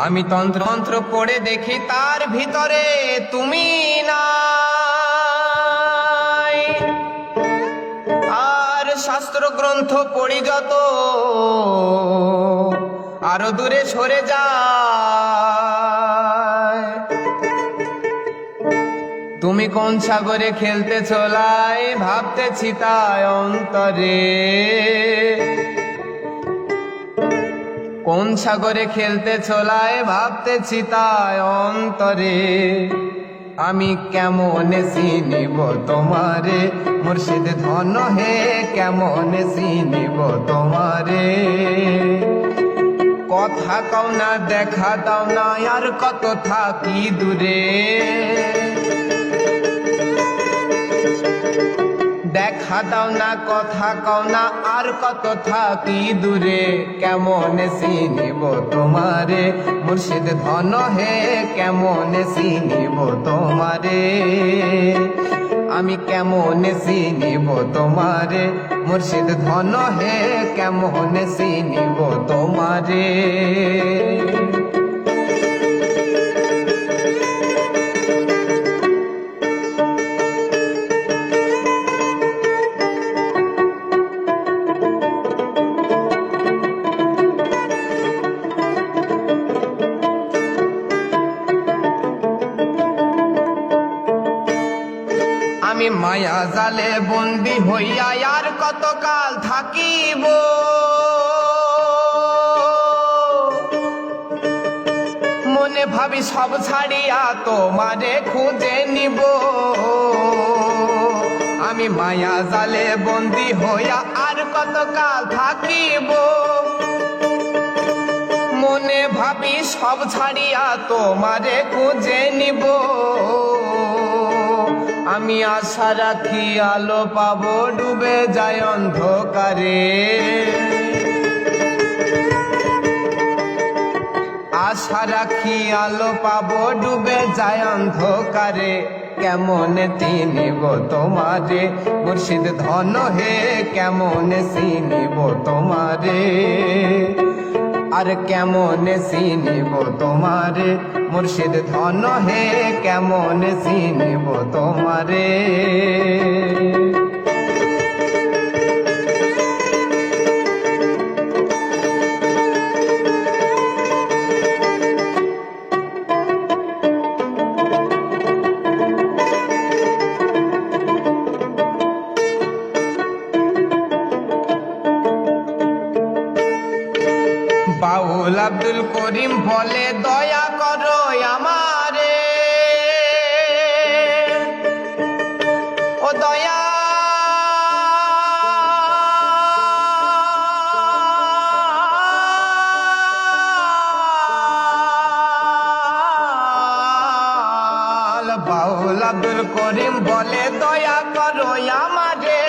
আমি তন্ত্র তন্ত্র পড়ে দেখি তার ভিতরে তুমি নাই। আর শাস্ত্র গ্রন্থ পড়ি যত আরো দূরে সরে যায়। তুমি কোন সাগরে খেলতে চলাই ভাবতেছি তাই অন্তরে। কোন সাগরে খেলতে চলাই ভাবতেছি তাই অন্তরে। আমি কেমনে চিনিব তোমারে মুর্শিদ ধন হে, কেমনে চিনিব তোমারে। কথা কও না দেখা দাও না আর কত থাকি দূরে। দেখা দাও না কথা কও না আর কত থাকি দূরে। কেমনে চিনিব তোমারে মুর্শিদ ধন হে, কেমনে চিনিব তোমারে। আমি কেমনে চিনিব তোমারে মুর্শিদ ধন হে, কেমনে চিনিব তোমারে। আমি মায়া জালে বন্দি হইয়া আর কতকাল থাকিব। মনে ভাবি সব ছাড়িয়া তোমারে খুঁজে নিব। আমি মায়া জালে বন্দি হইয়া আর কতকাল থাকিব। মনে ভাবি সব ছাড়িয়া তোমারে খুঁজে নিব। আমি আশা রাখি আলো পাবো ডুবে যায় অন্ধকারে। আশা রাখি আলো পাবো ডুবে যায় অন্ধকারে। কেমনে চিনিব তোমারে মুর্শিদ ধন হে, কেমনে চিনিব তোমারে। আর কেমনে চিনিব তোমারে মুর্শিদ ধন হে, কেমনে চিনিব তোমারে। বাউল আব্দুল করিম বলে দয়া করো আমারে। ও দয়া বাউল আব্দুল করিম বলে দয়া করো আমারে।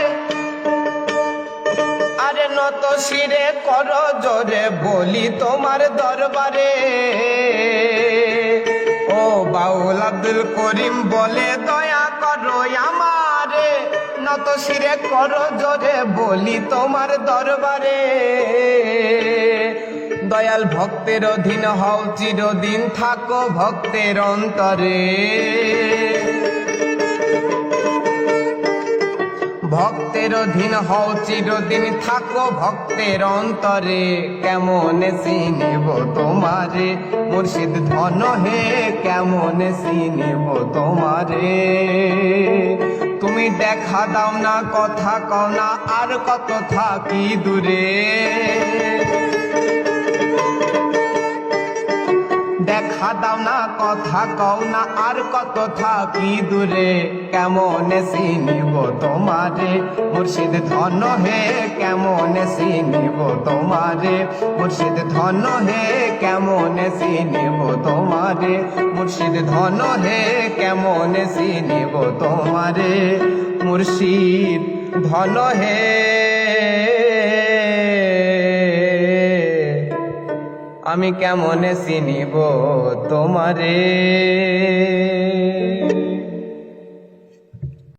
আরে নত শিরে করো জোরে বলি তোমার দরবারে। ও বাউল আব্দুল করিম বলে দয়া করো আমারে। নত শিরে করো জোরে বলি তোমার দরবারে। দয়াল ভক্তের অধীন হও চিরদিন থাকো ভক্তের অন্তরে। ভক্তের অধীন হও চিরদিন থাকো ভক্তের অন্তরে। কেমনে চিনিব তোমারে মুর্শিদ ধন হে, কেমনে চিনিব তোমারে। তুমি দেখা দাও না কথা কও না আর কত থাকি দূরে। দেখা দাও না কথা কও না আর কত থাকি দূরে। কেমনে চিনিব তোমারে মুর্শিদ ধন হে, কেমনে চিনিব তোমারে মুর্শিদ ধন হে, কেমনে চিনিব তোমারে মুর্শিদ ধন হে, কেমনে চিনিব তোমারে মুর্শিদ ধন হে। আমি কেমনে চিনিব তোমারে।